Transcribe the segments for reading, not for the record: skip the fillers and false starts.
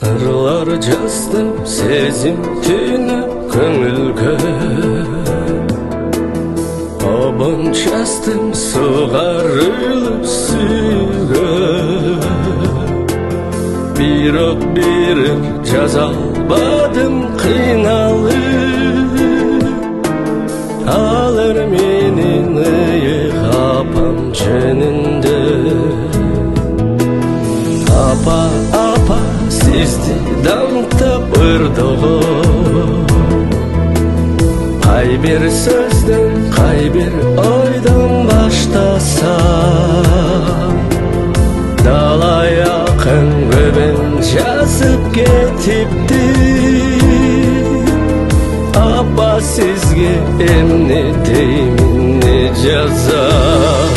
Ырlar жаздым сезім түйініп көңілге, обын жаздым суғарылып сүйге. Бирок жаза албадым қиналып, алар менин ыйык апам жөнүндө. Апа, апа, сизди даңктап ырдого, кай бир сөздөн, кай бир ойдон баштасам, дала якын көбүн жазып кетипти. Апа, сизге эмне деймин, не жазам?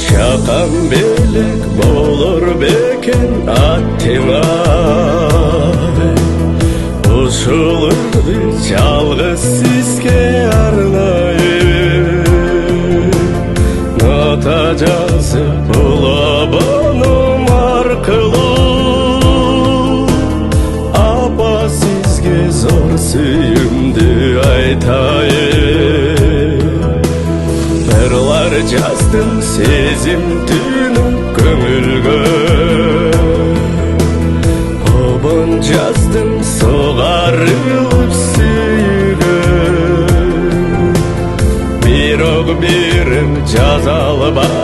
Чакан белек болор бекен аттиңа, ушул ырды жалгыз сизге арнайын. Нота жазып бул обонум аркылуу, апа, сизге зор сүйүмдү айтайын. Ырлар жаздым сезім түйініп көңілге, обын жаздым суғарылып сүйге. Бирок бирим жаза албадым